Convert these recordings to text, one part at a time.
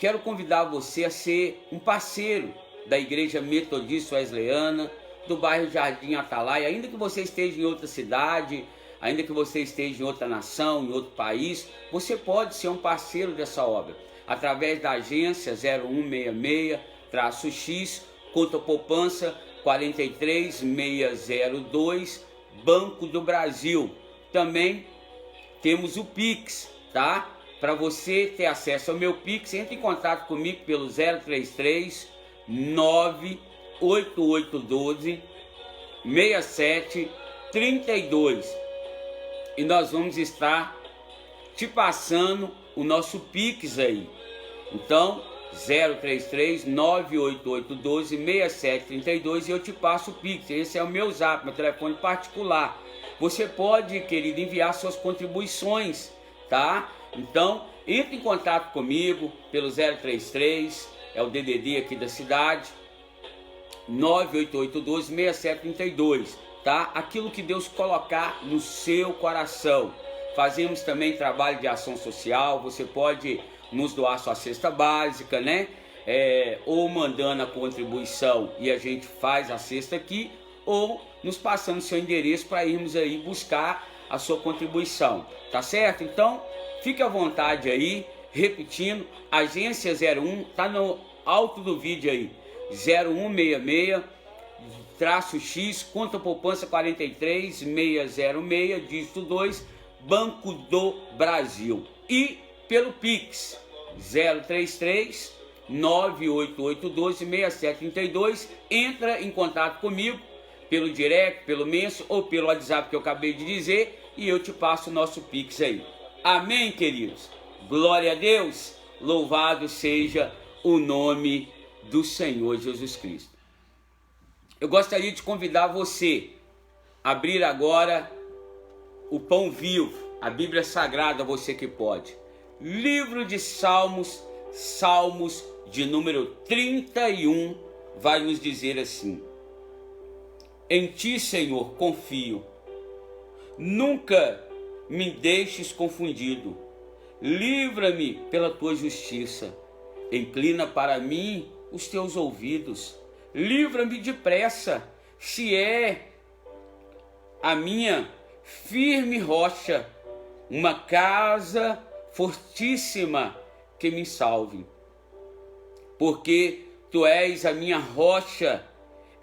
quero convidar você a ser um parceiro da Igreja Metodista Wesleyana, do bairro Jardim Atalaia. Ainda que você esteja em outra cidade, ainda que você esteja em outra nação, em outro país, você pode ser um parceiro dessa obra, através da agência 0166-X, conta poupança 43602, Banco do Brasil. Também temos o Pix, tá? Para você ter acesso ao meu Pix, entre em contato comigo pelo 033 98812 6732 e nós vamos estar te passando o nosso Pix aí. Então 033 98812 6732 e eu te passo o Pix. Esse é o meu zap, meu telefone particular. Você pode, querido, enviar suas contribuições, tá? Então, entre em contato comigo pelo 033, é o DDD aqui da cidade, 98812-6732, tá? Aquilo que Deus colocar no seu coração. Fazemos também trabalho de ação social, você pode nos doar sua cesta básica, né? Ou mandando a contribuição e a gente faz a cesta aqui, ou nos passando seu endereço para irmos aí buscar a sua contribuição, tá certo? Então, fique à vontade aí, repetindo, agência 01, tá no alto do vídeo aí, 0166-X, conta poupança 43606, dígito 2, Banco do Brasil. E pelo Pix, 033 98812 6732, entra em contato comigo pelo direct, pelo menso ou pelo WhatsApp que eu acabei de dizer e eu te passo o nosso Pix aí. Amém, queridos? Glória a Deus, louvado seja o nome do Senhor Jesus Cristo. Eu gostaria de convidar você a abrir agora o Pão Vivo, a Bíblia Sagrada, você que pode. Livro de Salmos, Salmos de número 31, vai nos dizer assim: em ti, Senhor, confio, nunca me deixes confundido, livra-me pela tua justiça, inclina para mim os teus ouvidos, livra-me depressa, se é a minha firme rocha, uma casa fortíssima que me salve, porque tu és a minha rocha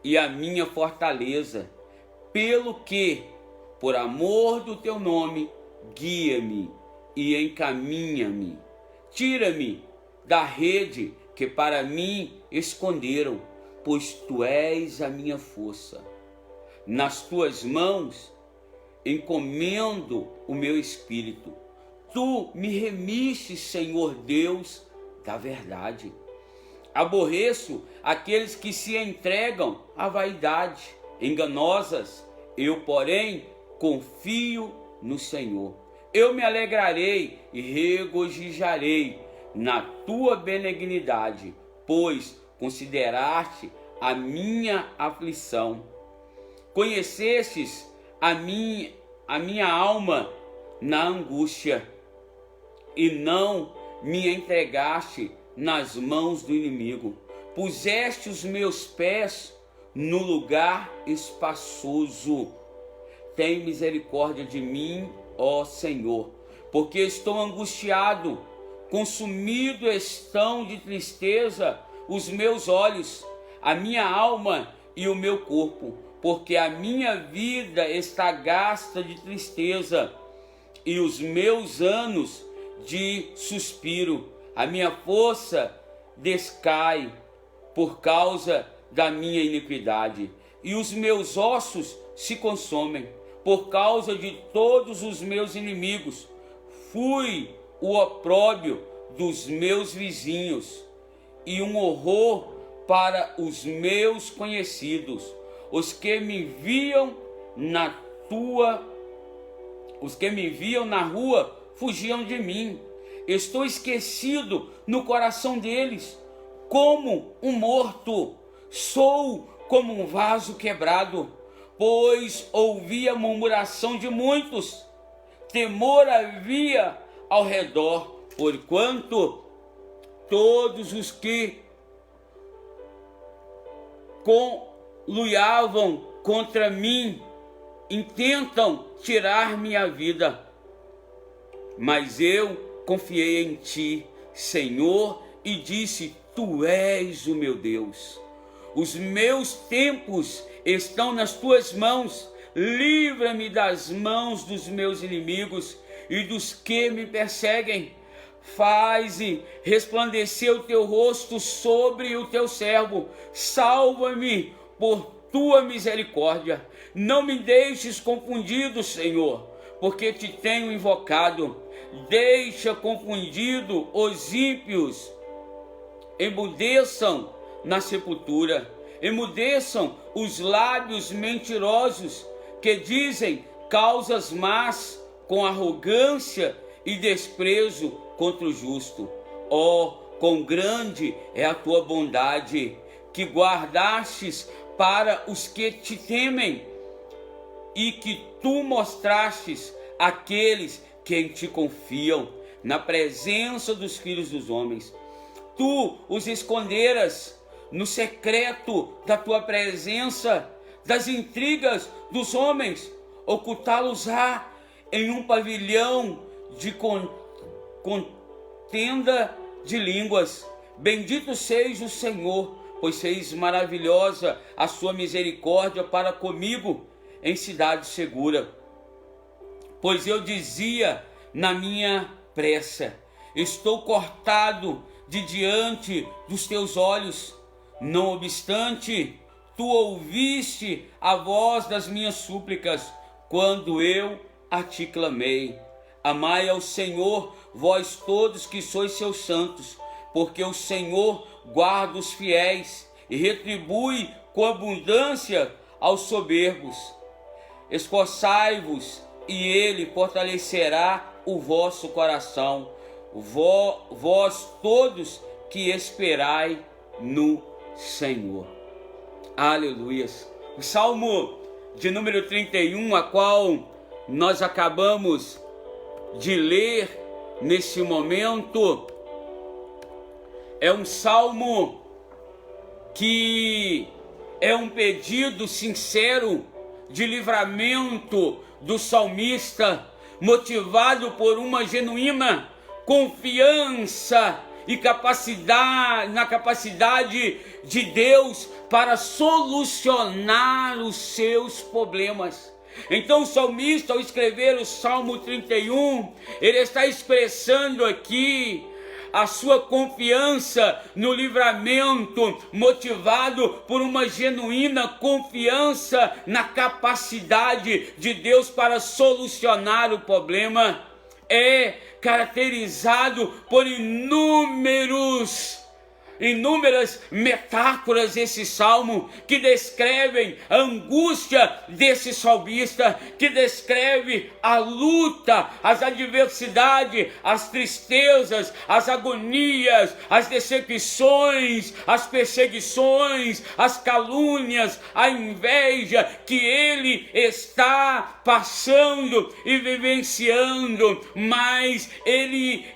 e a minha fortaleza, pelo que, por amor do teu nome, guia-me e encaminha-me. Tira-me da rede que para mim esconderam, pois tu és a minha força. Nas tuas mãos encomendo o meu espírito. Tu me remiste, Senhor Deus da verdade. Aborreço aqueles que se entregam à vaidade enganosas. Eu, porém, confio no Senhor. Eu me alegrarei e regozijarei na tua benignidade, pois consideraste a minha aflição. Conhecestes a minha alma na angústia, e não me entregaste nas mãos do inimigo. Puseste os meus pés no lugar espaçoso. Tem misericórdia de mim, ó Senhor, porque estou angustiado, consumido estão de tristeza os meus olhos, a minha alma e o meu corpo, porque a minha vida está gasta de tristeza e os meus anos de suspiro. A minha força descai por causa da minha iniquidade, e os meus ossos se consomem por causa de todos os meus inimigos. Fui o opróbrio dos meus vizinhos e um horror para os meus conhecidos. Os que me viam na rua fugiam de mim. Estou esquecido no coração deles, como um morto. Sou como um vaso quebrado, pois ouvi a murmuração de muitos. Temor havia ao redor, porquanto todos os que conluiavam contra mim intentam tirar minha vida. Mas eu confiei em ti, Senhor, e disse: tu és o meu Deus. Os meus tempos estão nas tuas mãos. Livra-me das mãos dos meus inimigos e dos que me perseguem. Faze resplandecer o teu rosto sobre o teu servo. Salva-me por tua misericórdia. Não me deixes confundido, Senhor, porque te tenho invocado. Deixa confundido os ímpios. Emudeçam na sepultura. Emudeçam os lábios mentirosos que dizem causas más com arrogância e desprezo contra o justo. Oh, quão grande é a tua bondade, que guardastes para os que te temem, e que tu mostrastes àqueles que em ti confiam, na presença dos filhos dos homens. Tu os esconderas no secreto da tua presença, das intrigas dos homens, ocultá-los-á em um pavilhão de contenda de línguas. Bendito seja o Senhor, pois fez maravilhosa a sua misericórdia para comigo em cidade segura. Pois eu dizia na minha pressa: estou cortado de diante dos teus olhos. Não obstante, tu ouviste a voz das minhas súplicas, quando eu a ti clamei. Amai ao Senhor, vós todos que sois seus santos, porque o Senhor guarda os fiéis e retribui com abundância aos soberbos. Esforçai-vos, e ele fortalecerá o vosso coração, vós todos que esperai no Senhor. Aleluias. O Salmo de número 31, a qual nós acabamos de ler nesse momento, é um salmo que é um pedido sincero de livramento do salmista, motivado por uma genuína confiança e na capacidade de Deus para solucionar os seus problemas. Então o salmista, ao escrever o Salmo 31, ele está expressando aqui a sua confiança no livramento, motivado por uma genuína confiança na capacidade de Deus para solucionar o problema. É caracterizado por inúmeras metáforas esse salmo, que descrevem a angústia desse salmista, que descreve a luta, as adversidades, as tristezas, as agonias, as decepções, as perseguições, as calúnias, a inveja que ele está passando e vivenciando, mas ele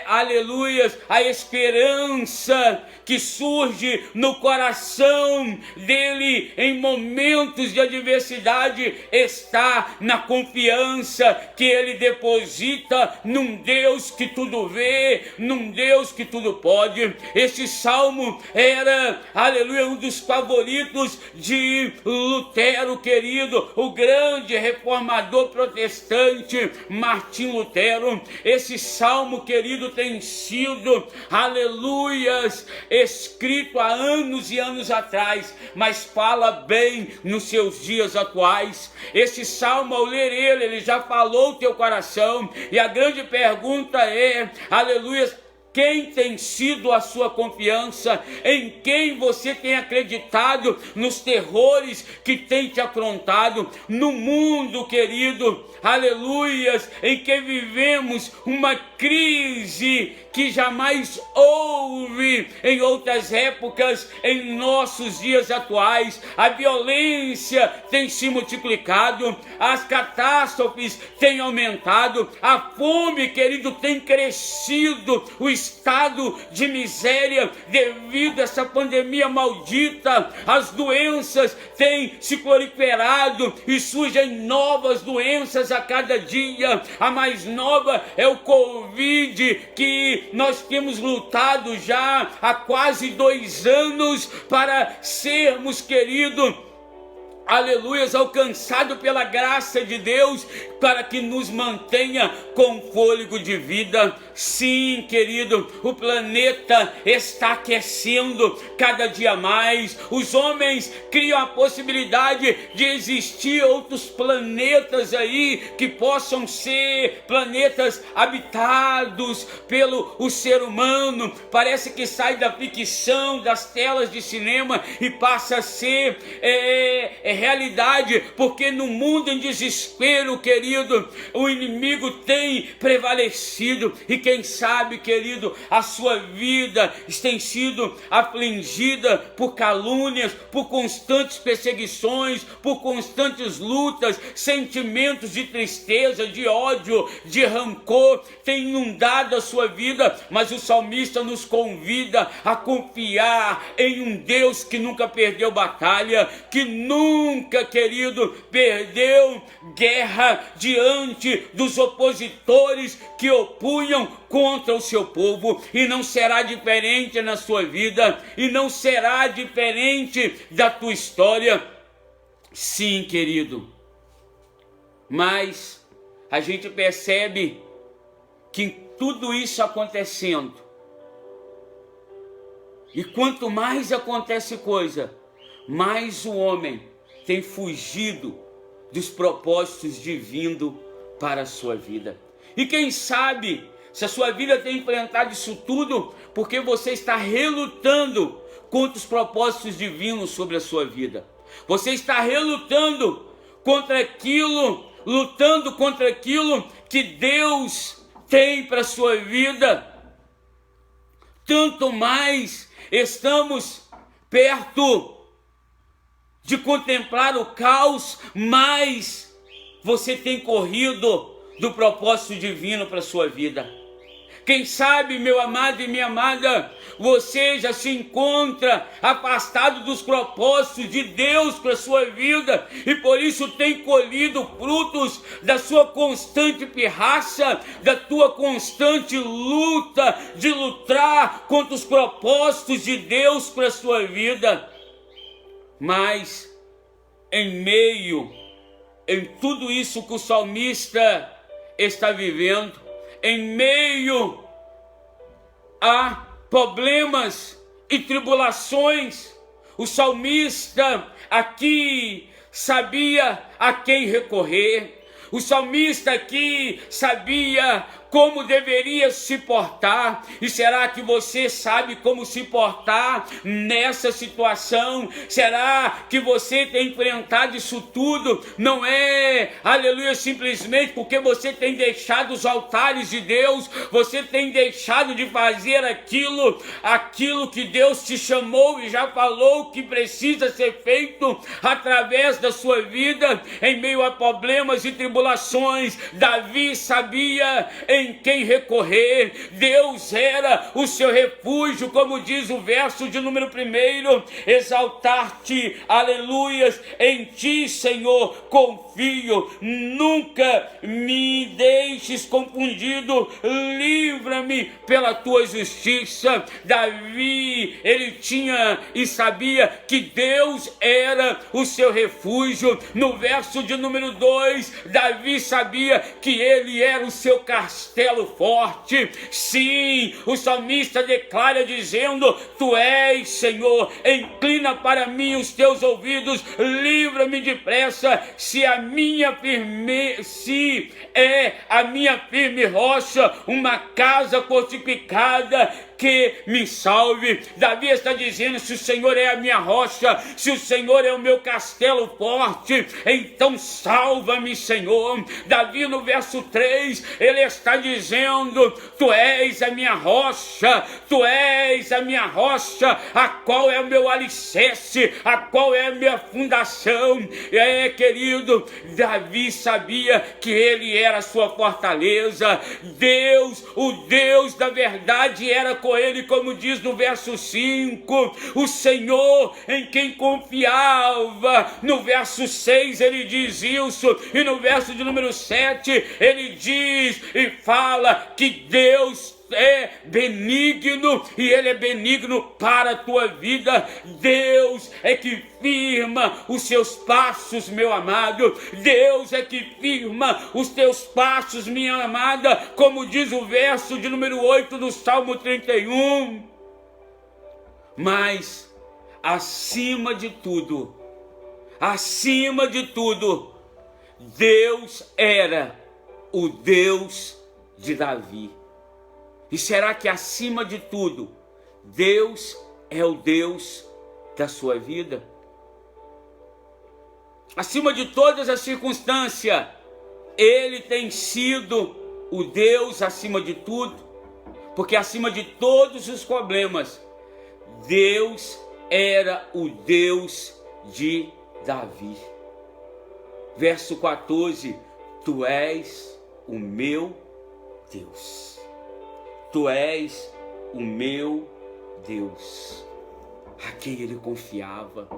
aleluias, a esperança que surge no coração dele em momentos de adversidade está na confiança que ele deposita num Deus que tudo vê, num Deus que tudo pode. Este salmo era, aleluia, um dos favoritos de Lutero, querido, o grande reformador protestante Martim Lutero. Esse salmo, querido, tem sido, aleluias, escrito há anos e anos atrás, mas fala bem nos seus dias atuais. Este salmo, ao ler ele já falou o teu coração, e a grande pergunta é, aleluia, quem tem sido a sua confiança? Em quem você tem acreditado? Nos terrores que tem te afrontado? No mundo, querido, aleluias, em que vivemos uma crise que jamais houve houve em outras épocas, em nossos dias atuais. A violência tem se multiplicado, as catástrofes têm aumentado, a fome, querido, tem crescido, o estado de miséria devido a essa pandemia maldita, as doenças têm se proliferado e surgem novas doenças a cada dia. A mais nova é o Covid, que nós temos lutado já há quase 2 anos para sermos, querido, aleluias, alcançado pela graça de Deus, para que nos mantenha com fôlego de vida. Sim, querido, o planeta está aquecendo cada dia mais. Os homens criam a possibilidade de existir outros planetas aí, que possam ser planetas habitados pelo ser humano. Parece que sai da ficção, das telas de cinema, e passa a ser realidade, porque no mundo em desespero, querido, o inimigo tem prevalecido. E quem sabe, querido, a sua vida tem sido afligida por calúnias, por constantes perseguições, por constantes lutas, sentimentos de tristeza, de ódio, de rancor, tem inundado a sua vida. Mas o salmista nos convida a confiar em um Deus que nunca perdeu batalha, que nunca, querido, perdeu guerra diante dos opositores que opunham contra o seu povo. E não será diferente na sua vida, e não será diferente da tua história. Sim, querido, mas a gente percebe que tudo isso acontecendo, e quanto mais acontece coisa, mais o homem tem fugido dos propósitos divinos para a sua vida. E quem sabe, se a sua vida tem enfrentado isso tudo, porque você está relutando contra os propósitos divinos sobre a sua vida. Você está relutando contra aquilo, lutando contra aquilo que Deus tem para a sua vida. Tanto mais estamos perto de contemplar o caos, mais você tem corrido do propósito divino para a sua vida. Quem sabe, meu amado e minha amada, você já se encontra afastado dos propósitos de Deus para a sua vida, e por isso tem colhido frutos da sua constante pirraça, da tua constante luta de lutar contra os propósitos de Deus para a sua vida. Mas em tudo isso que o salmista está vivendo, em meio a problemas e tribulações, o salmista aqui sabia a quem recorrer. O salmista aqui sabia como deveria se portar. E será que você sabe como se portar nessa situação? Será que você tem enfrentado isso tudo? Não é, aleluia, simplesmente porque você tem deixado os altares de Deus, você tem deixado de fazer aquilo que Deus te chamou e já falou que precisa ser feito através da sua vida. Em meio a problemas e tribulações, Davi sabia em quem recorrer. Deus era o seu refúgio, como diz o verso de número 1: exaltar-te, aleluias, em ti, Senhor, confio, nunca me deixes confundido, livra-me pela tua justiça. Davi, ele tinha e sabia que Deus era o seu refúgio. No verso de número 2, Davi sabia que ele era o seu castelo forte. Sim, o salmista declara dizendo: tu és, Senhor, inclina para mim os teus ouvidos, livra-me depressa, se é a minha firme rocha, uma casa fortificada, que me salve. Davi está dizendo: se o Senhor é a minha rocha, se o Senhor é o meu castelo forte, então salva-me, Senhor. Davi, no verso 3, ele está dizendo: tu és a minha rocha, tu és a minha rocha, a qual é o meu alicerce, a qual é a minha fundação. Querido, Davi sabia que ele era a sua fortaleza. Deus, o Deus da verdade, era com ele, como diz no verso 5, o Senhor em quem confiava. No verso 6 ele diz isso, e no verso de número 7 ele diz e fala que Deus é benigno, e ele é benigno para a tua vida. Deus é que firma os seus passos, meu amado. Deus é que firma os teus passos, minha amada, como diz o verso de número 8 do Salmo 31. Mas acima de tudo, Deus era o Deus de Davi. E será que acima de tudo, Deus é o Deus da sua vida? Acima de todas as circunstâncias, Ele tem sido o Deus acima de tudo, porque acima de todos os problemas, Deus era o Deus de Davi. Verso 14, tu és o meu Deus. Tu és o meu Deus, a quem ele confiava,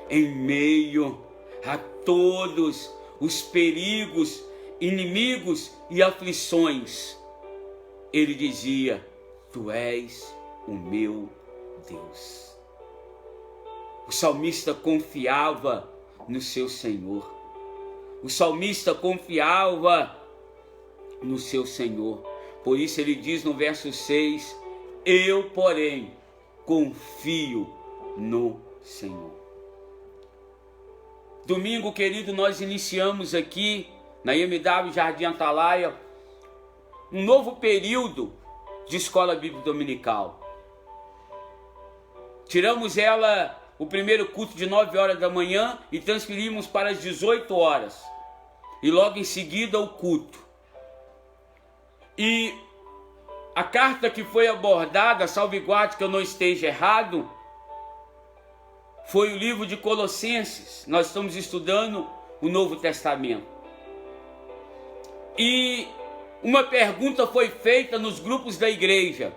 em meio a todos os perigos, inimigos e aflições. Ele dizia: tu és o meu Deus. O salmista confiava no seu Senhor. O salmista confiava no seu Senhor. Por isso ele diz no verso 6, eu, porém, confio no Senhor. Domingo, querido, nós iniciamos aqui na IMW Jardim Atalaia um novo período de escola bíblica dominical. Tiramos ela, o primeiro culto, de 9 horas da manhã e transferimos para as 18 horas. E logo em seguida o culto. E a carta que foi abordada, salve-guarde que eu não esteja errado, foi o livro de Colossenses. Nós estamos estudando o Novo Testamento. E uma pergunta foi feita nos grupos da igreja,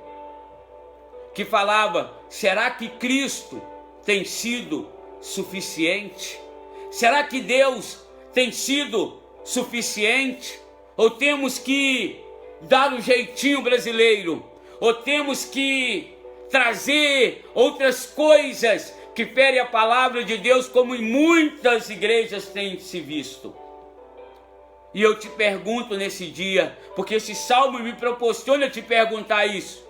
que falava: será que Cristo tem sido suficiente? Será que Deus tem sido suficiente? Ou temos que dar um jeitinho brasileiro? Ou temos que trazer outras coisas que ferem a palavra de Deus, como em muitas igrejas tem se visto? E eu te pergunto nesse dia, porque esse salmo me proporciona te perguntar isso: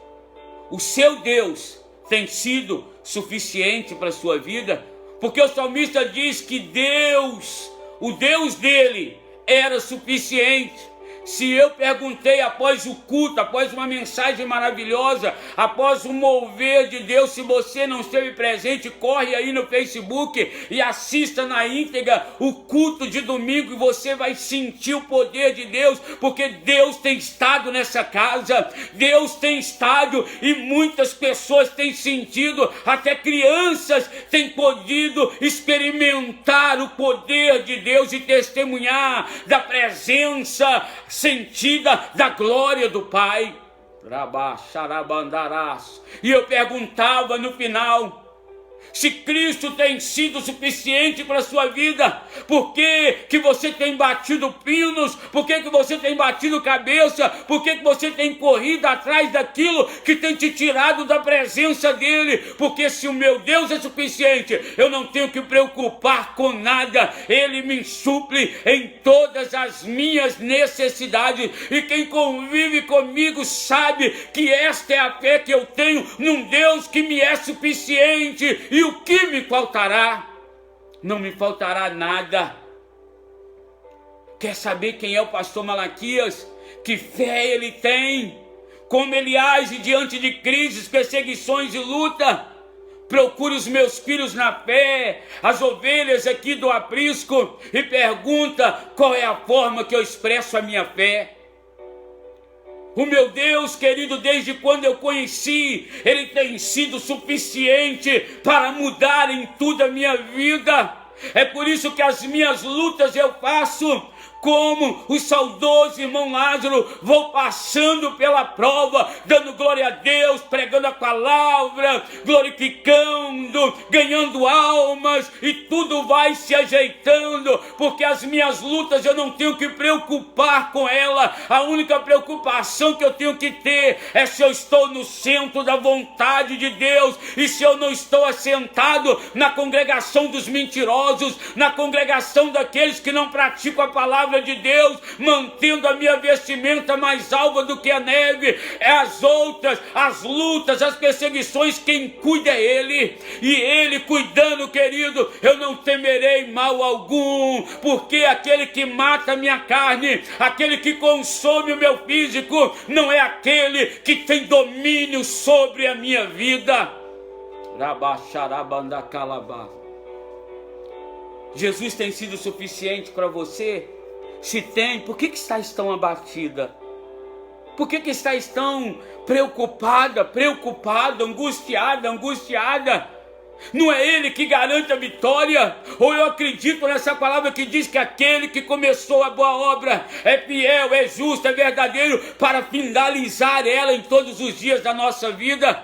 o seu Deus tem sido suficiente para a sua vida? Porque o salmista diz que Deus, o Deus dele, era suficiente. Se eu perguntei após o culto, após uma mensagem maravilhosa, após o mover de Deus, se você não esteve presente, corre aí no Facebook e assista na íntegra o culto de domingo, e você vai sentir o poder de Deus, porque Deus tem estado nessa casa, Deus tem estado, e muitas pessoas têm sentido, até crianças têm podido experimentar o poder de Deus e testemunhar da presença sentida da glória do Pai. E eu perguntava no final: se Cristo tem sido suficiente para a sua vida, por que você tem batido pinos? Por que você tem batido cabeça? Por que você tem corrido atrás daquilo que tem te tirado da presença dele? Porque se o meu Deus é suficiente, eu não tenho que preocupar com nada. Ele me suple em todas as minhas necessidades. E quem convive comigo sabe que esta é a fé que eu tenho num Deus que me é suficiente. E o que me faltará? Não me faltará nada. Quer saber quem é o pastor Malaquias? Que fé ele tem? como ele age diante de crises, perseguições e luta. Procure os meus filhos na fé, as ovelhas aqui do aprisco, e pergunta qual é a forma que eu expresso a minha fé. O meu Deus, querido, desde quando eu conheci, Ele tem sido suficiente para mudar em tudo a minha vida. É por isso que as minhas lutas eu faço como o saudoso irmão Lázaro, vou passando pela prova, dando glória a Deus, pregando a palavra, glorificando, ganhando almas, e tudo vai se ajeitando, porque as minhas lutas eu não tenho que preocupar com ela. A única preocupação que eu tenho que ter é se eu estou no centro da vontade de Deus, e se eu não estou assentado na congregação dos mentirosos, na congregação daqueles que não praticam a palavra de Deus, mantendo a minha vestimenta mais alva do que a neve. É as outras, as lutas, as perseguições, quem cuida é Ele, e Ele cuidando, querido, eu não temerei mal algum, porque aquele que mata a minha carne, aquele que consome o meu físico, não é aquele que tem domínio sobre a minha vida. Jesus tem sido suficiente para você? Se tem, por que estás tão abatida? Por que estás tão preocupada, angustiada? Não é Ele que garante a vitória? Ou eu acredito nessa palavra que diz que aquele que começou a boa obra é fiel, é justo, é verdadeiro para finalizar ela em todos os dias da nossa vida?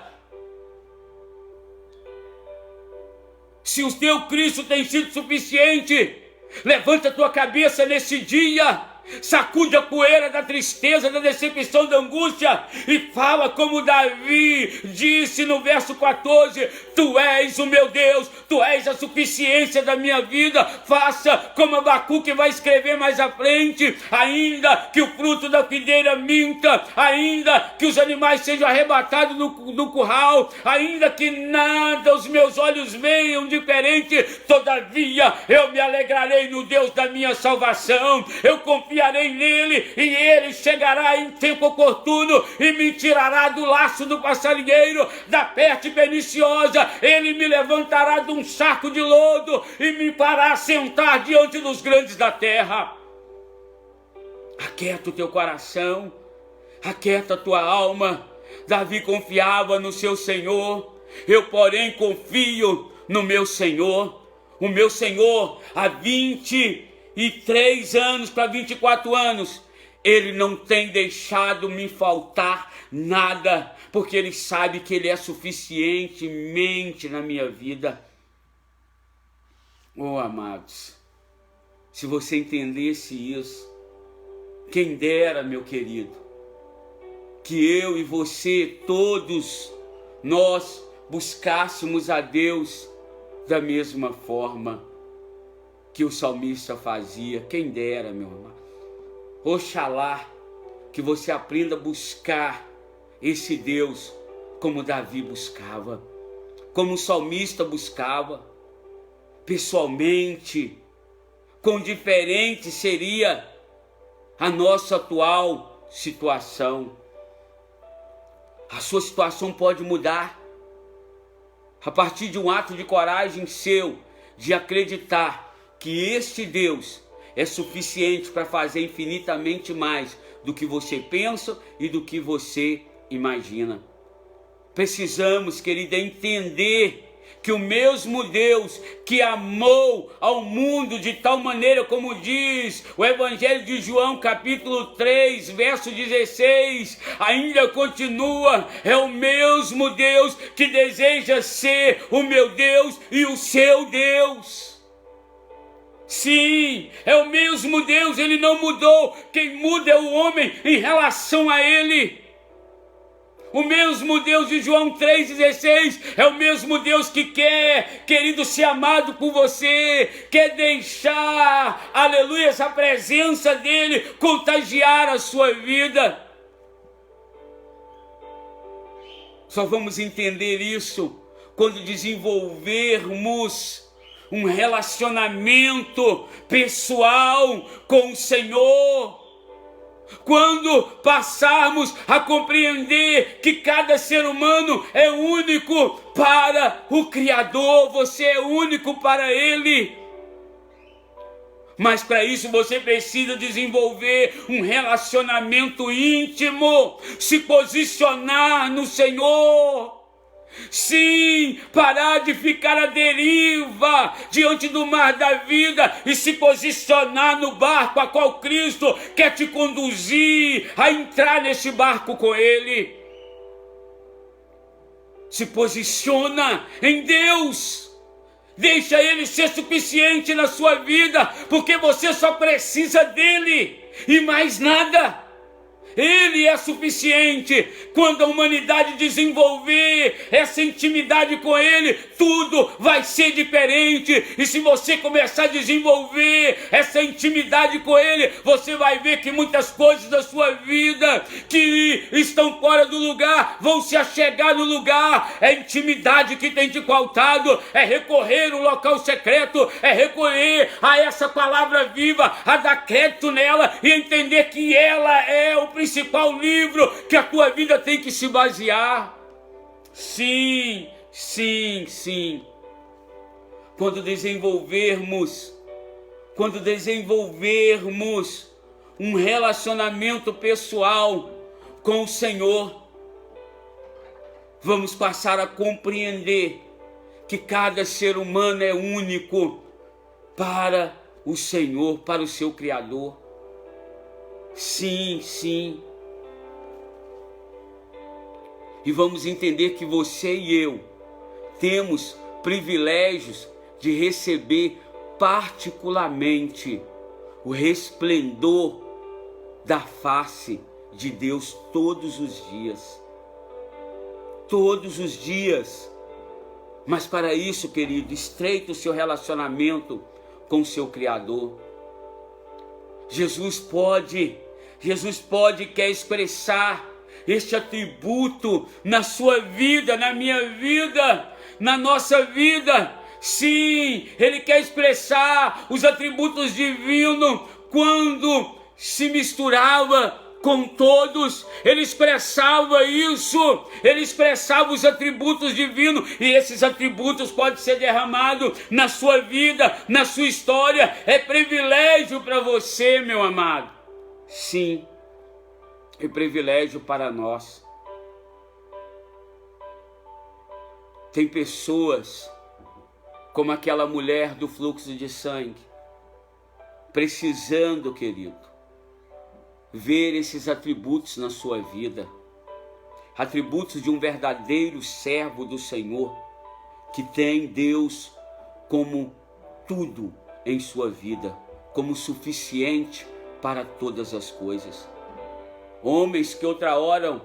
Se o teu Cristo tem sido suficiente, levanta a tua cabeça nesse dia, sacude a poeira da tristeza, da decepção, da angústia, e fala como Davi disse no verso 14: Tu és o meu Deus, Tu és a suficiência da minha vida. Faça como Abacuque vai escrever mais à frente: ainda que o fruto da videira minta, ainda que os animais sejam arrebatados do curral, ainda que nada os meus olhos vejam diferente, todavia eu me alegrarei no Deus da minha salvação. Eu confiarei nele, e ele chegará em tempo oportuno e me tirará do laço do passarinheiro, da peste perniciosa. Ele me levantará de um saco de lodo e me fará sentar diante dos grandes da terra. Aquieta o teu coração, aquieta a tua alma. Davi confiava no seu Senhor, eu porém confio no meu Senhor. O meu Senhor, há 23 anos para 24 anos, Ele não tem deixado me faltar nada, porque Ele sabe que Ele é suficientemente na minha vida. Oh, amados, se você entendesse isso, quem dera, meu querido, que eu e você, todos nós, buscássemos a Deus da mesma forma que o salmista fazia. Quem dera, meu irmão. Oxalá que você aprenda a buscar esse Deus como Davi buscava, como o salmista buscava, pessoalmente. Quão diferente seria a nossa atual situação. A sua situação pode mudar a partir de um ato de coragem seu, de acreditar que este Deus é suficiente para fazer infinitamente mais do que você pensa e do que você imagina. Precisamos, querida, entender que o mesmo Deus que amou ao mundo de tal maneira, como diz o Evangelho de João, capítulo 3, verso 16, ainda continua. É o mesmo Deus que deseja ser o meu Deus e o seu Deus. Sim, é o mesmo Deus, Ele não mudou. Quem muda é o homem em relação a Ele. O mesmo Deus de João 3,16 é o mesmo Deus que quer, querido, ser amado por você, quer deixar, aleluia, essa presença dEle contagiar a sua vida. Só vamos entender isso quando desenvolvermos um relacionamento pessoal com o Senhor. Quando passarmos a compreender que cada ser humano é único para o Criador, você é único para Ele. Mas para isso você precisa desenvolver um relacionamento íntimo, se posicionar no Senhor. Sim, parar de ficar à deriva diante do mar da vida e se posicionar no barco a qual Cristo quer te conduzir a entrar nesse barco com Ele. Se posiciona em Deus. Deixa Ele ser suficiente na sua vida, porque você só precisa dEle e mais nada. Ele é suficiente. Quando a humanidade desenvolver essa intimidade com Ele, tudo vai ser diferente. E se você começar a desenvolver essa intimidade com Ele, você vai ver que muitas coisas da sua vida que estão fora do lugar vão se achegar no lugar. É intimidade que tem te faltado, é recorrer ao local secreto, é recorrer a essa palavra viva, a dar crédito nela e entender que ela é o principal livro que a tua vida tem que se basear. Sim, sim, sim. Quando desenvolvermos um relacionamento pessoal com o Senhor, vamos passar a compreender que cada ser humano é único para o Senhor, para o seu Criador. Sim, sim. E vamos entender que você e eu temos privilégios de receber particularmente o resplendor da face de Deus todos os dias. Todos os dias. Mas para isso, querido, estreite o seu relacionamento com o seu Criador. Jesus pode e quer expressar este atributo na sua vida, na minha vida, na nossa vida. Sim, Ele quer expressar os atributos divinos quando se misturava com todos. Ele expressava isso, Ele expressava os atributos divinos, e esses atributos podem ser derramados na sua vida, na sua história. É privilégio para você, meu amado. Sim, é privilégio para nós. Tem pessoas como aquela mulher do fluxo de sangue, precisando, querido, ver esses atributos na sua vida, atributos de um verdadeiro servo do Senhor, que tem Deus como tudo em sua vida, como suficiente para todas as coisas. Homens que outra hora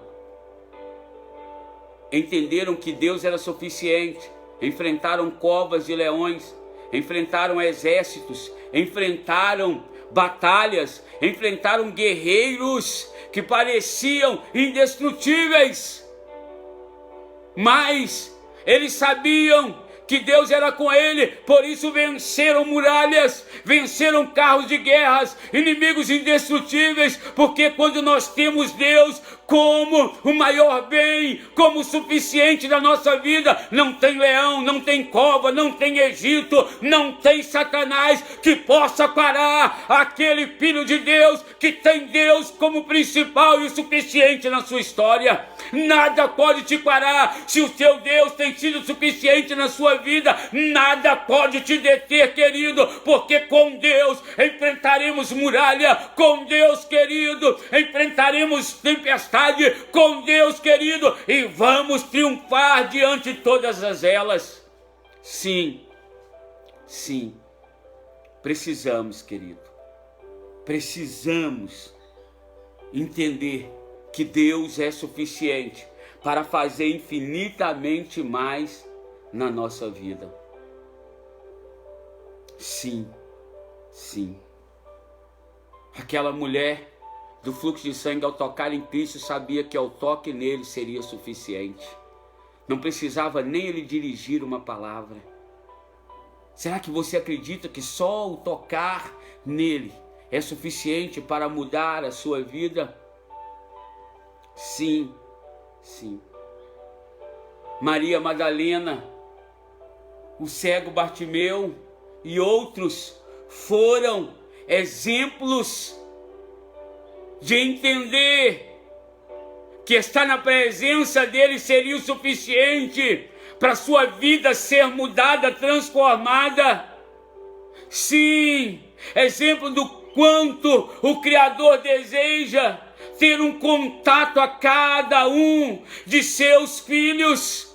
entenderam que Deus era suficiente, enfrentaram covas de leões, enfrentaram exércitos, enfrentaram batalhas, enfrentaram guerreiros que pareciam indestrutíveis, mas eles sabiam que Deus era com ele, por isso venceram muralhas, venceram carros de guerras, inimigos indestrutíveis, porque quando nós temos Deus como o maior bem, como o suficiente da nossa vida, não tem leão, não tem cova, não tem Egito, não tem Satanás que possa parar aquele filho de Deus que tem Deus como principal e o suficiente na sua história. Nada pode te parar. Se o seu Deus tem sido suficiente na sua vida, nada pode te deter, querido, porque com Deus enfrentaremos muralha, com Deus, querido, enfrentaremos tempestade, com Deus, querido, e vamos triunfar diante de todas elas. Sim, sim, precisamos, querido, precisamos entender que Deus é suficiente para fazer infinitamente mais na nossa vida. Sim, sim. Aquela mulher do fluxo de sangue, ao tocar em Cristo, sabia que ao toque nele seria suficiente. Não precisava nem ele dirigir uma palavra. Será que você acredita que só o tocar nele é suficiente para mudar a sua vida? Sim, sim. Maria Madalena, o cego Bartimeu e outros foram exemplos de entender que estar na presença dele seria o suficiente para sua vida ser mudada, transformada. Sim, exemplo do quanto o Criador deseja ter um contato a cada um de seus filhos.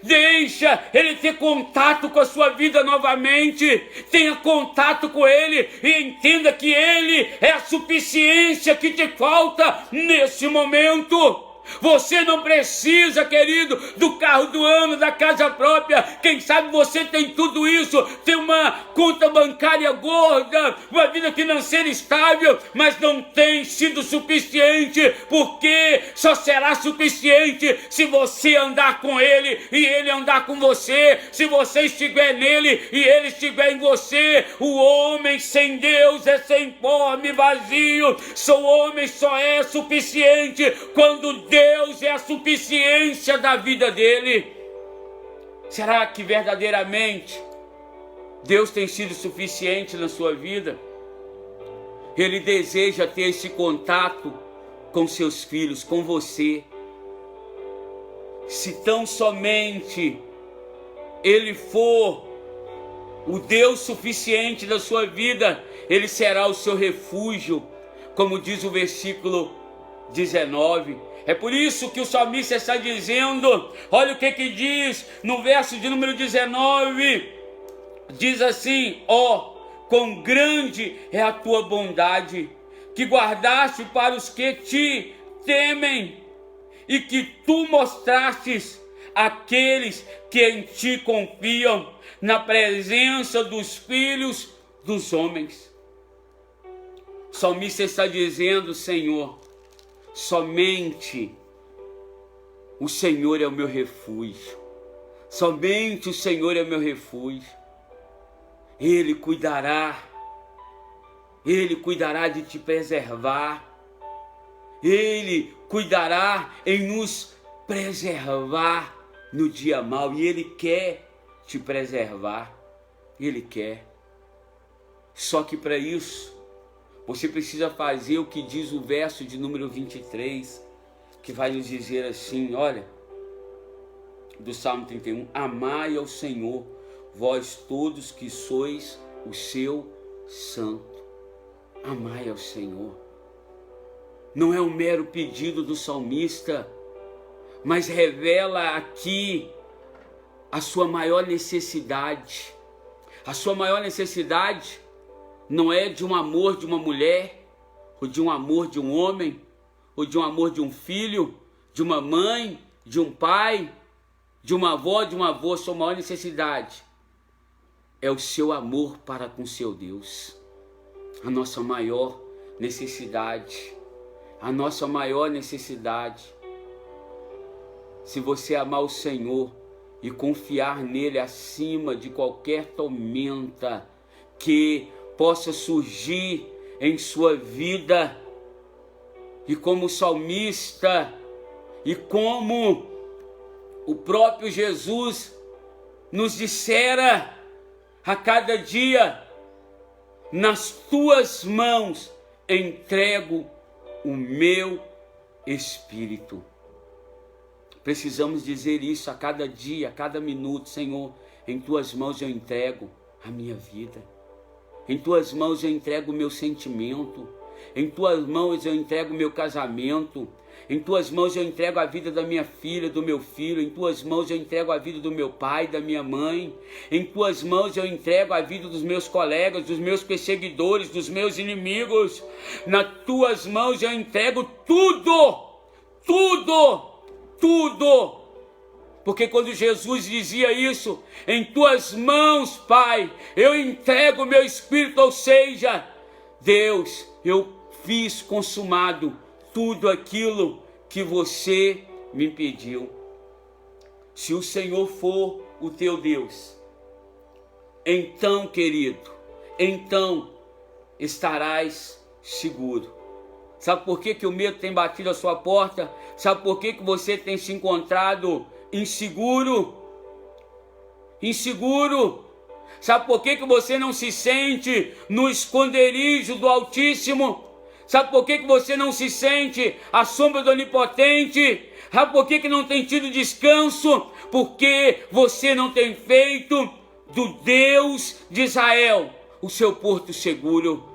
Deixa ele ter contato com a sua vida novamente. Tenha contato com ele e entenda que ele é a suficiência que te falta nesse momento. Você não precisa, querido, do carro do ano, da casa própria. Quem sabe você tem tudo isso, tem uma conta bancária gorda, uma vida financeira estável, mas não tem sido suficiente, porque só será suficiente se você andar com ele e ele andar com você, se você estiver nele e ele estiver em você. O homem sem Deus é sem forma e vazio. O homem só é suficiente quando Deus é a suficiência da vida dele. Será que verdadeiramente Deus tem sido suficiente na sua vida? Ele deseja ter esse contato com seus filhos, com você. Se tão somente Ele for o Deus suficiente da sua vida, Ele será o seu refúgio, como diz o versículo 19. É por isso que o salmista está dizendo, olha o que diz no verso de número 19, diz assim: ó, quão grande é a tua bondade, que guardaste para os que te temem, e que tu mostrastes àqueles que em ti confiam, na presença dos filhos dos homens. O salmista está dizendo: Senhor, somente o Senhor é o meu refúgio. Somente o Senhor é o meu refúgio. Ele cuidará de te preservar. Ele cuidará em nos preservar no dia mau. E Ele quer te preservar. Ele quer. Só que para isso, você precisa fazer o que diz o verso de número 23, que vai nos dizer assim, olha, do Salmo 31, amai ao Senhor, vós todos que sois o seu santo. Amai ao Senhor. Não é um mero pedido do salmista, mas revela aqui a sua maior necessidade. A sua maior necessidade não é de um amor de uma mulher, ou de um amor de um homem, ou de um amor de um filho, de uma mãe, de um pai, de uma avó, de um avô. Sua maior necessidade é o seu amor para com seu Deus. A nossa maior necessidade. A nossa maior necessidade. Se você amar o Senhor e confiar nele acima de qualquer tormenta que possa surgir em sua vida, e como salmista, e como o próprio Jesus nos dissera a cada dia, nas tuas mãos entrego o meu espírito. Precisamos dizer isso a cada dia, a cada minuto: Senhor, em tuas mãos eu entrego a minha vida. Em tuas mãos eu entrego o meu sentimento. Em tuas mãos eu entrego o meu casamento. Em tuas mãos eu entrego a vida da minha filha, do meu filho. Em tuas mãos eu entrego a vida do meu pai, da minha mãe. Em tuas mãos eu entrego a vida dos meus colegas, dos meus perseguidores, dos meus inimigos. Nas tuas mãos eu entrego tudo, tudo, tudo. Porque quando Jesus dizia isso, em tuas mãos, Pai, eu entrego o meu espírito, ou seja, Deus, eu fiz consumado tudo aquilo que você me pediu. Se o Senhor for o teu Deus, então, querido, então estarás seguro. Sabe por que o medo tem batido a sua porta? Sabe por que você tem se encontrado inseguro? Inseguro. Sabe por que você não se sente no esconderijo do Altíssimo? Sabe por que você não se sente à sombra do Onipotente? Sabe por que não tem tido descanso? Porque você não tem feito do Deus de Israel o seu porto seguro.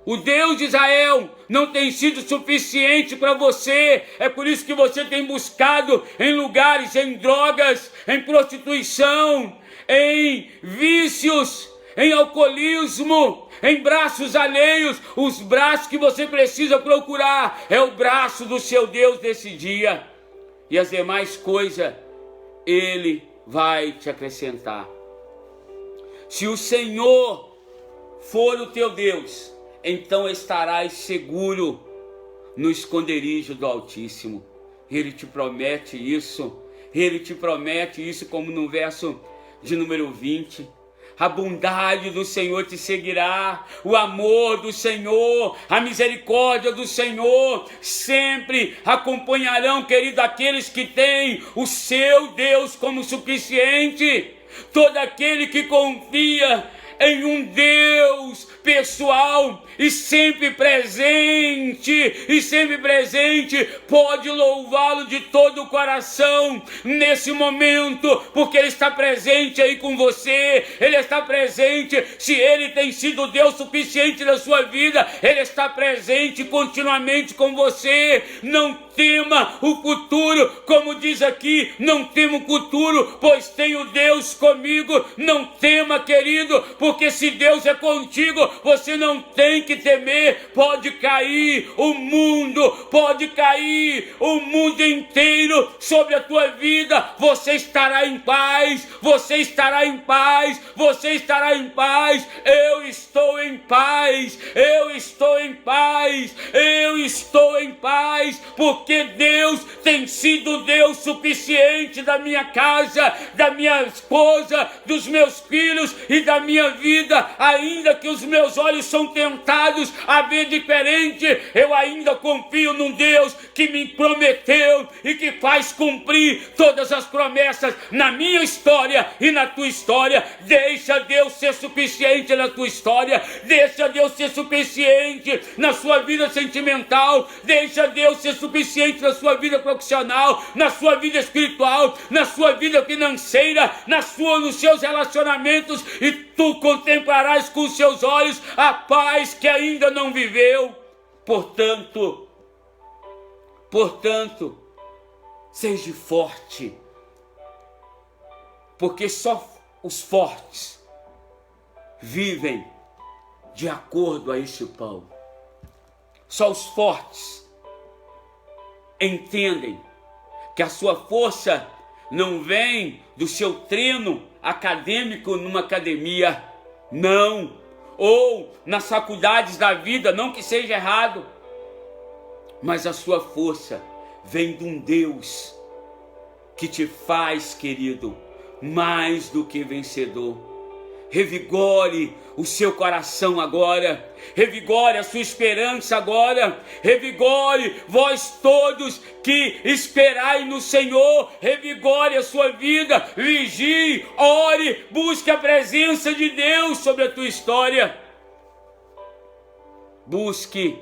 O Deus de Israel não tem sido suficiente para você. É por isso que você tem buscado em lugares, em drogas, em prostituição, em vícios, em alcoolismo, em braços alheios. Os braços que você precisa procurar é o braço do seu Deus desse dia. E as demais coisas Ele vai te acrescentar. Se o Senhor for o teu Deus, então estarás seguro no esconderijo do Altíssimo. Ele te promete isso. Ele te promete isso, como no verso de número 20. A bondade do Senhor te seguirá, o amor do Senhor, a misericórdia do Senhor sempre acompanharão, querido, aqueles que têm o seu Deus como suficiente. Todo aquele que confia em um Deus pessoal e sempre presente, pode louvá-lo de todo o coração nesse momento, porque Ele está presente aí com você. Ele está presente. Se Ele tem sido Deus suficiente na sua vida, Ele está presente continuamente com você. Não tema o futuro, como diz aqui, não tema o futuro, pois tenho Deus comigo. Não tema, querido, porque se Deus é contigo, você não tem que temer. Pode cair o mundo, pode cair o mundo inteiro sobre a tua vida, você estará em paz, você estará em paz, você estará em paz. Eu estou em paz, eu estou em paz, eu estou em paz, porque Deus tem sido Deus suficiente da minha casa, da minha esposa, dos meus filhos e da minha vida. Ainda que os meus olhos são tentados a ver diferente, eu ainda confio num Deus que me prometeu e que faz cumprir todas as promessas na minha história e na tua história. Deixa Deus ser suficiente na tua história, deixa Deus ser suficiente na sua vida sentimental, deixa Deus ser suficiente na sua vida profissional, na sua vida espiritual, na sua vida financeira, nos seus relacionamentos, e tu contemplarás com os seus olhos a paz que ainda não viveu. Portanto, seja forte, porque só os fortes vivem de acordo a esse pão. Só os fortes entendem que a sua força não vem do seu treino acadêmico numa academia, não, ou nas faculdades da vida, não que seja errado, mas a sua força vem de um Deus que te faz, querido, mais do que vencedor. Revigore o seu coração agora, revigore a sua esperança agora, revigore vós todos que esperai no Senhor, revigore a sua vida, vigie, ore, busque a presença de Deus sobre a tua história. Busque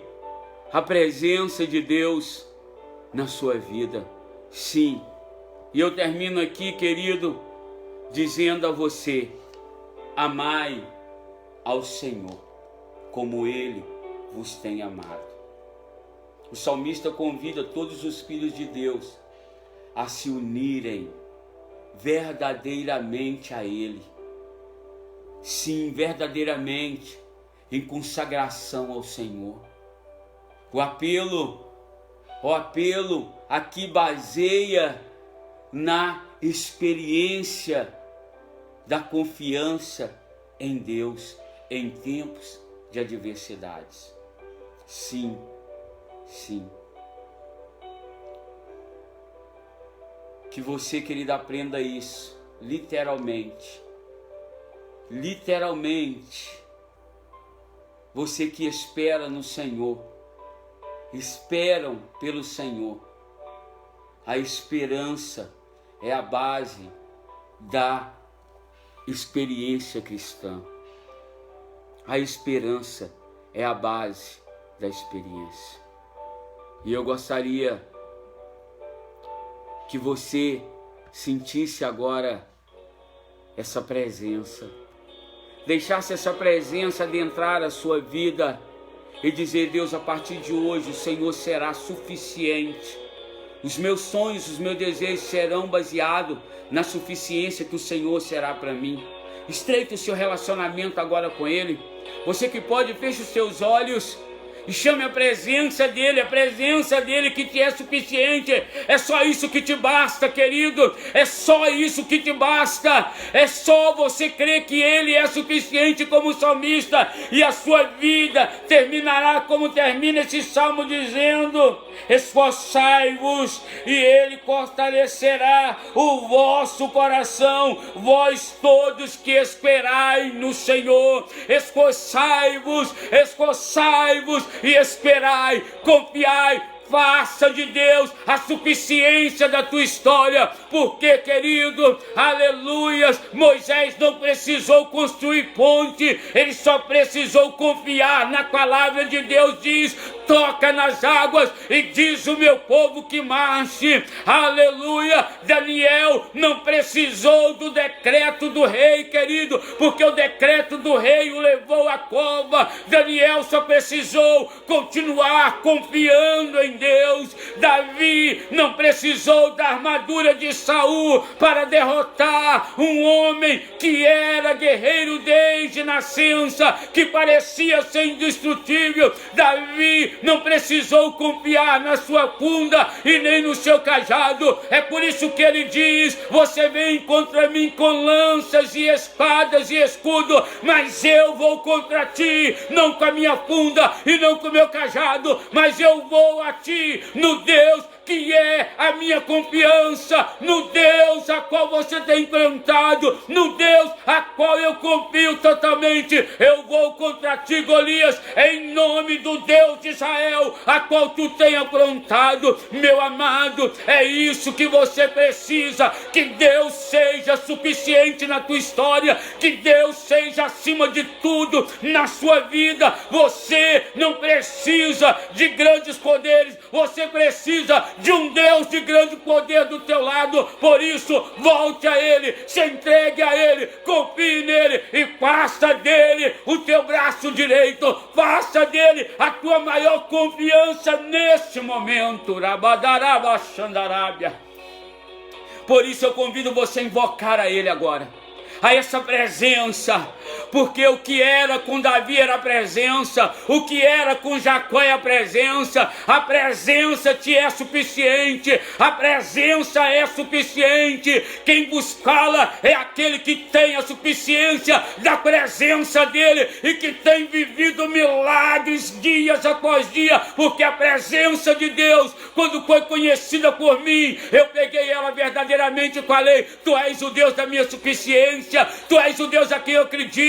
a presença de Deus na sua vida, sim. E eu termino aqui, querido, dizendo a você: amai ao Senhor como Ele vos tem amado. O salmista convida todos os filhos de Deus a se unirem verdadeiramente a Ele. Sim, verdadeiramente, em consagração ao Senhor. O apelo aqui baseia na experiência da confiança em Deus em tempos de adversidades. Sim, sim. Que você, querida, aprenda isso, literalmente. Literalmente. você que espera no Senhor, esperam pelo Senhor. A esperança é a base da experiência cristã. A esperança é a base da experiência. E eu gostaria que você sentisse agora essa presença, deixasse essa presença adentrar a sua vida e dizer: Deus, a partir de hoje o Senhor será suficiente. Os meus sonhos, os meus desejos serão baseados na suficiência que o Senhor será para mim. Estreite o seu relacionamento agora com Ele. Você que pode, feche os seus olhos e chame a presença dEle que te é suficiente. É só isso que te basta, querido. É só isso que te basta. É só você crer que Ele é suficiente como salmista, e a sua vida terminará como termina esse salmo, dizendo: esforçai-vos e Ele fortalecerá o vosso coração, vós todos que esperai no Senhor. Esforçai-vos e esperai, confiai, faça de Deus a suficiência da tua história. Porque, querido, aleluias, Moisés não precisou construir ponte, ele só precisou confiar na palavra de Deus. Diz: toca nas águas e diz o meu povo que marche. Aleluia. Daniel não precisou do decreto do rei, querido, porque o decreto do rei o levou à cova. Daniel só precisou continuar confiando em Deus. Davi não precisou da armadura de Saul para derrotar um homem que era guerreiro desde nascença, que parecia ser indestrutível. Davi não precisou confiar na sua funda e nem no seu cajado. É por isso que ele diz: você vem contra mim com lanças e espadas e escudo, mas eu vou contra ti, não com a minha funda e não com o meu cajado, mas eu vou a ti no Deus que é a minha confiança, no Deus a qual você tem plantado, no Deus a qual eu confio totalmente. Eu vou contra ti, Golias, em nome do Deus de Israel, a qual tu tem aprontado. Meu amado, é isso que você precisa: que Deus seja suficiente na tua história, que Deus seja acima de tudo na sua vida. Você não precisa de grandes poderes, você precisa de um Deus de grande poder do teu lado. Por isso, volte a Ele, se entregue a Ele, confie nele e faça dele o teu braço direito, faça dele a tua maior confiança neste momento. Por isso eu convido você a invocar a Ele agora, a essa presença, porque o que era com Davi era a presença, o que era com Jacó é a presença te é suficiente, a presença é suficiente. Quem buscá-la é aquele que tem a suficiência da presença dele e que tem vivido milagres dias após dia, porque a presença de Deus, quando foi conhecida por mim, eu peguei ela verdadeiramente e falei: tu és o Deus da minha suficiência, tu és o Deus a quem eu acredito.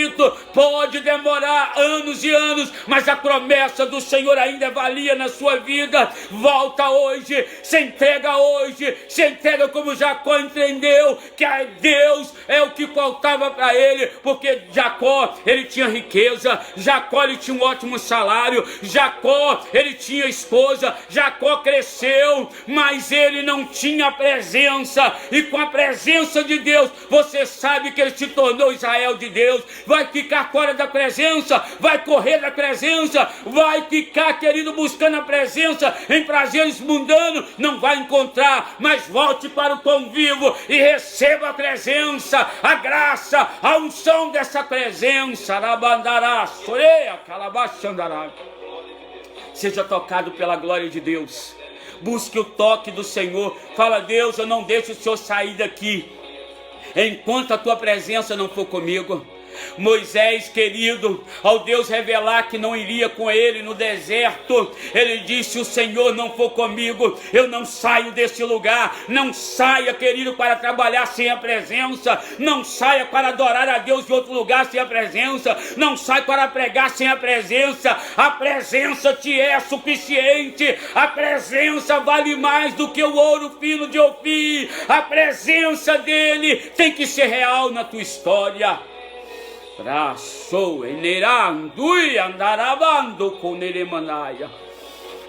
Pode demorar anos e anos, mas a promessa do Senhor ainda é valia na sua vida. Volta hoje, se entrega hoje, se entrega como Jacó entendeu que a Deus é o que faltava para ele, porque Jacó, ele tinha riqueza, Jacó, ele tinha um ótimo salário, Jacó, ele tinha esposa, Jacó cresceu, mas ele não tinha a presença. E com a presença de Deus, você sabe que ele se tornou Israel de Deus. Vai ficar fora da presença, vai correr da presença, vai ficar, querido, buscando a presença em prazeres mundanos, não vai encontrar. Mas volte para o pão vivo e receba a presença, a graça, a unção dessa presença. Seja tocado pela glória de Deus, busque o toque do Senhor. Fala: Deus, eu não deixo o Senhor sair daqui enquanto a tua presença não for comigo. Moisés, querido, ao Deus revelar que não iria com ele no deserto, ele disse: o Senhor não for comigo, eu não saio desse lugar. Não saia, querido, para trabalhar sem a presença. Não saia para adorar a Deus em outro lugar sem a presença. Não saia para pregar sem a presença. A presença te é suficiente. A presença vale mais do que o ouro fino de Ofir. A presença dele tem que ser real na tua história. Braçou, enerandui, andaravando com neremanaya.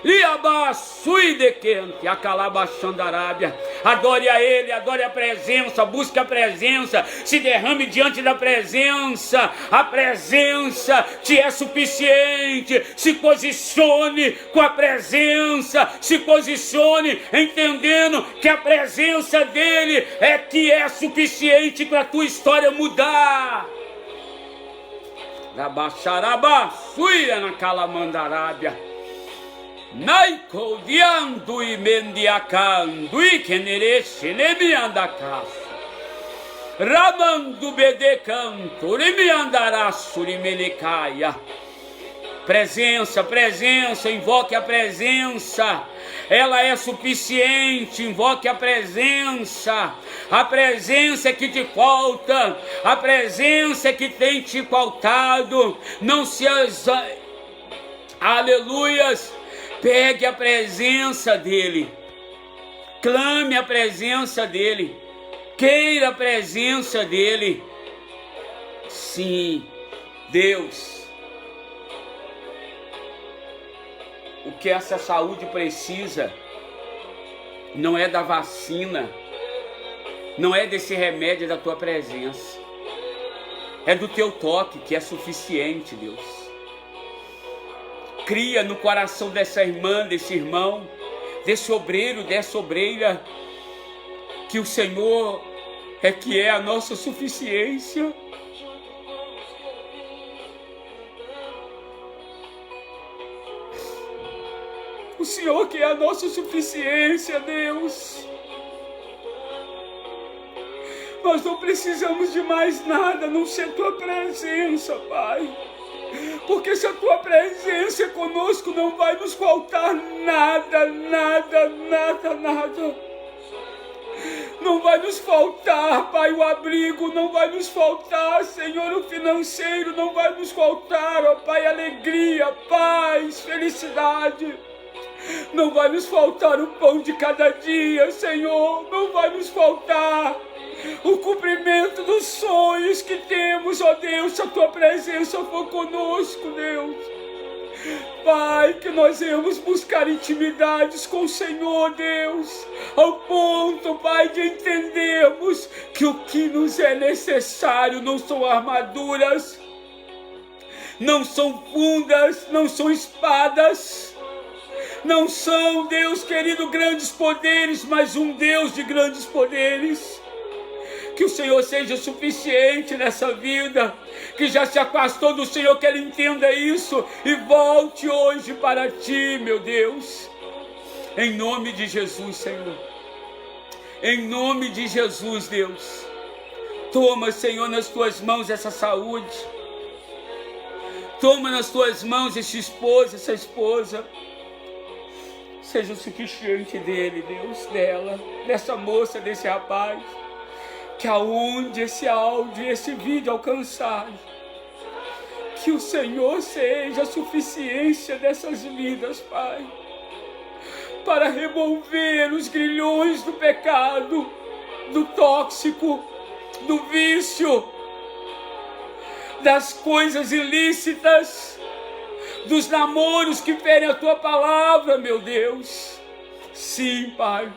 E abaçui de quente, a calabaxandarábia. Adore a ele, adore a presença, busque a presença, se derrame diante da presença. A presença te é suficiente. Se posicione com a presença, se posicione entendendo que a presença dele é que é suficiente para a tua história mudar. Da Bacharaba, suia na calamandarábia. Naiko diando e mendiacando e quenereche me anda caça. Ramando bedecanto e me andará surimelecaia. Presença, presença, invoque a presença. Ela é suficiente, invoque a presença. A presença é que te falta, a presença é que tem te faltado. Não se aleluias. Pegue a presença dele, clame a presença dele, queira a presença dele. Sim, Deus, o que essa saúde precisa não é da vacina, não é desse remédio, é da tua presença, é do teu toque que é suficiente, Deus. Cria no coração dessa irmã, desse irmão, desse obreiro, dessa obreira, que o Senhor é que é a nossa suficiência. O Senhor que é a nossa suficiência, Deus. Nós não precisamos de mais nada, a não ser Tua presença, Pai. Porque se a Tua presença é conosco, não vai nos faltar nada, nada, nada, nada. Não vai nos faltar, Pai, o abrigo, não vai nos faltar, Senhor, o financeiro, não vai nos faltar, ó Pai, alegria, paz, felicidade. Não vai nos faltar o pão de cada dia, Senhor, não vai nos faltar o cumprimento dos sonhos que temos, ó Deus, se a Tua presença for conosco, Deus. Pai, que nós iremos buscar intimidades com o Senhor, Deus, ao ponto, Pai, de entendermos que o que nos é necessário não são armaduras, não são fundas, não são espadas, não são, Deus querido, grandes poderes, mas um Deus de grandes poderes. Que o Senhor seja suficiente nessa vida, que já se afastou do Senhor, que Ele entenda isso e volte hoje para Ti, meu Deus. Em nome de Jesus, Senhor. Em nome de Jesus, Deus. Toma, Senhor, nas Tuas mãos essa saúde. Toma nas Tuas mãos esse esposo, essa esposa. Seja o suficiente dele, Deus, dela, dessa moça, desse rapaz. Que aonde esse áudio, esse vídeo alcançar, que o Senhor seja a suficiência dessas vidas, Pai, para remover os grilhões do pecado, do tóxico, do vício, das coisas ilícitas, dos namoros que ferem a Tua palavra, meu Deus. Sim, Pai.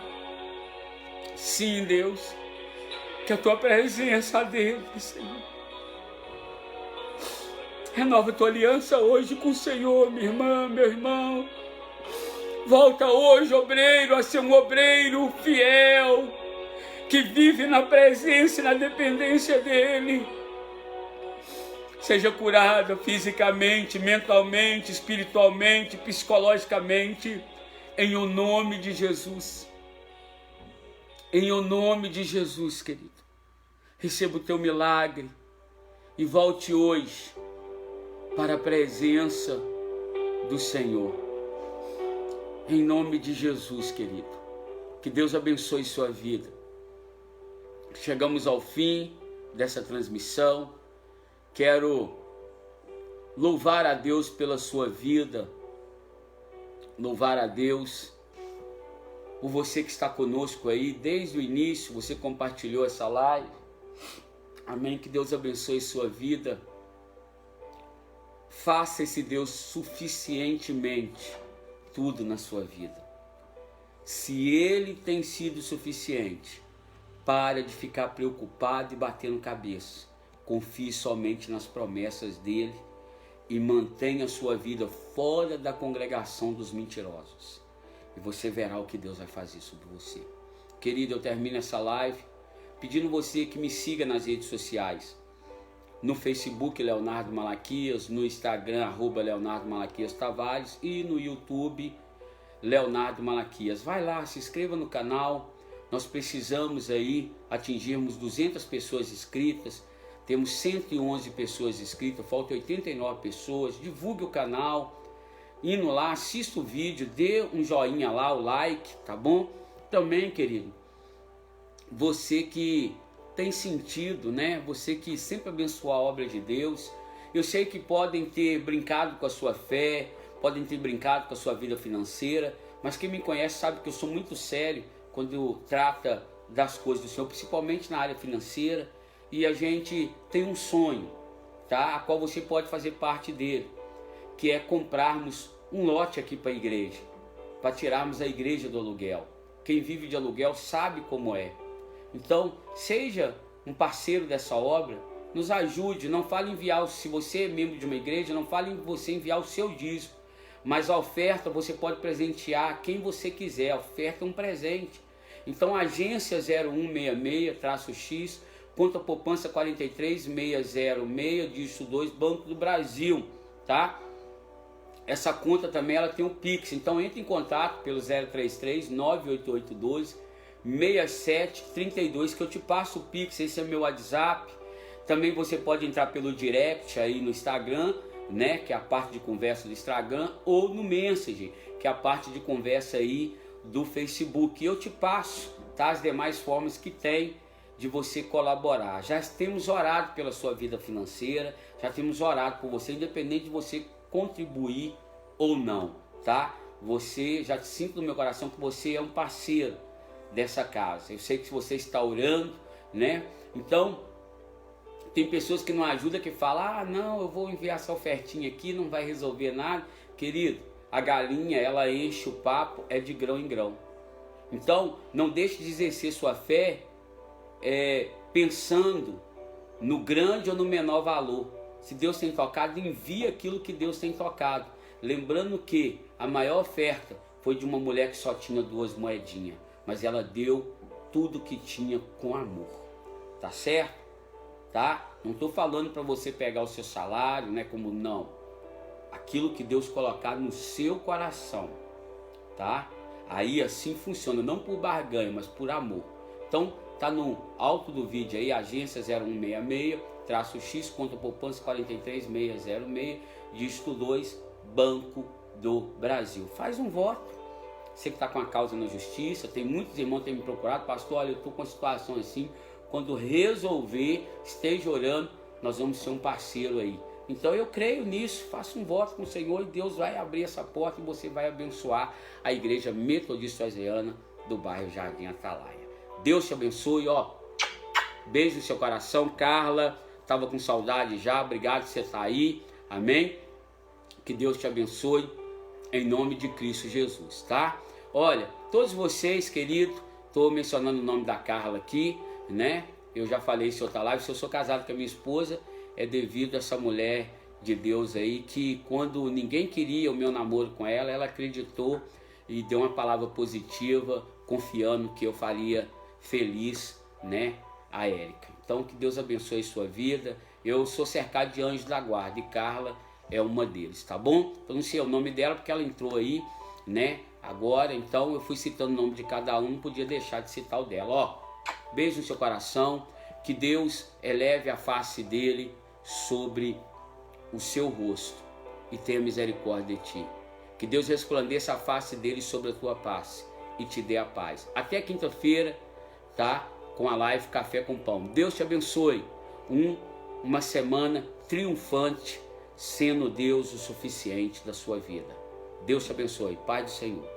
Sim, Deus. Que a Tua presença dele, Senhor. Renova a Tua aliança hoje com o Senhor, minha irmã, meu irmão. Volta hoje, obreiro, a ser um obreiro fiel, que vive na presença e na dependência dele. Seja curada fisicamente, mentalmente, espiritualmente, psicologicamente, em o nome de Jesus. Em o nome de Jesus, querido. Receba o Teu milagre. e volte hoje para a presença do Senhor. Em nome de Jesus, querido. Que Deus abençoe sua vida. Chegamos ao fim dessa transmissão. Quero louvar a Deus pela sua vida. Louvar a Deus por você que está conosco aí desde o início. Você compartilhou essa live. Amém. Que Deus abençoe sua vida. Faça esse Deus suficientemente tudo na sua vida. Se Ele tem sido suficiente, para de ficar preocupado e batendo cabeça. Confie somente nas promessas dEle e mantenha a sua vida fora da congregação dos mentirosos. E você verá o que Deus vai fazer sobre você. Querido, eu termino essa live pedindo você que me siga nas redes sociais. No Facebook, Leonardo Malaquias, no Instagram, @Leonardo Malaquias Tavares e no YouTube, Leonardo Malaquias. Vai lá, se inscreva no canal. Nós precisamos aí atingirmos 200 pessoas inscritas. Temos 111 pessoas inscritas, faltam 89 pessoas. Divulgue o canal. Indo lá, assista o vídeo, dê um joinha lá, o like, tá bom? Também, querido, você que tem sentido, né? Você que sempre abençoou a obra de Deus. Eu sei que podem ter brincado com a sua fé, podem ter brincado com a sua vida financeira, mas quem me conhece sabe que eu sou muito sério quando trata das coisas do Senhor, principalmente na área financeira. E a gente tem um sonho, tá? A qual você pode fazer parte dele, que é comprarmos um lote aqui para a igreja, para tirarmos a igreja do aluguel. Quem vive de aluguel sabe como é. Então, seja um parceiro dessa obra, nos ajude. Não fale em enviar, se você é membro de uma igreja, não fale em você enviar o seu dízimo, mas a oferta você pode presentear quem você quiser. A oferta é um presente. Então, agência 0166-X, conta poupança 43606, dígito 2, Banco do Brasil, tá? Essa conta também ela tem um Pix, então entre em contato pelo 033-98812-6732 que eu te passo o Pix. Esse é meu WhatsApp. Também você pode entrar pelo direct aí no Instagram, né, que é a parte de conversa do Instagram, ou no Messenger, que é a parte de conversa aí do Facebook. Eu te passo, tá, as demais formas que tem de você colaborar. Já temos orado pela sua vida financeira, já temos orado por você, independente de você contribuir ou não, tá? Você, já sinto no meu coração que você é um parceiro dessa casa. Eu sei que você está orando, né? Então, tem pessoas que não ajudam, que falam, não, eu vou enviar essa ofertinha aqui, não vai resolver nada. Querido, a galinha, ela enche o papo, é de grão em grão. Então, não deixe de exercer sua fé pensando no grande ou no menor valor. Se Deus tem tocado, envie aquilo que Deus tem tocado. Lembrando que a maior oferta foi de uma mulher que só tinha 2 moedinhas, mas ela deu tudo que tinha com amor. Tá certo? Tá? Não estou falando para você pegar o seu salário, né? Como não. Aquilo que Deus colocar no seu coração, tá? Aí assim funciona, não por barganha, mas por amor. Então, tá no alto do vídeo aí, agência 0166-X, conta poupança 43606, dígito 2, Banco do Brasil. Faz um voto. Você que está com a causa na justiça, tem muitos irmãos que têm me procurado, pastor, olha, eu estou com uma situação assim, quando resolver, esteja orando, nós vamos ser um parceiro aí. Então eu creio nisso, faça um voto com o Senhor e Deus vai abrir essa porta e você vai abençoar a Igreja Metodista Wesleyana do bairro Jardim Atalaia. Deus te abençoe, ó. Beijo no seu coração, Carla. Tava com saudade já, obrigado por você estar aí. Amém? Que Deus te abençoe em nome de Cristo Jesus, tá? Olha, todos vocês, querido, estou mencionando o nome da Carla aqui, né? Eu já falei isso em outra live, se eu sou casado com a minha esposa, é devido a essa mulher de Deus aí, que quando ninguém queria o meu namoro com ela, ela acreditou e deu uma palavra positiva, confiando que eu faria feliz, né, a Érica. Então, que Deus abençoe sua vida. Eu sou cercado de anjos da guarda e Carla é uma deles, tá bom? Eu não sei o nome dela porque ela entrou aí, né, agora. Então, eu fui citando o nome de cada um, não podia deixar de citar o dela. Ó, beijo no seu coração. Que Deus eleve a face dele sobre o seu rosto e tenha misericórdia de ti. Que Deus resplandeça a face dele sobre a tua face e te dê a paz. Até quinta-feira, tá? Com a live Café com Pão. Deus te abençoe. Uma semana triunfante, sendo Deus o suficiente da sua vida. Deus te abençoe. Paz do Senhor.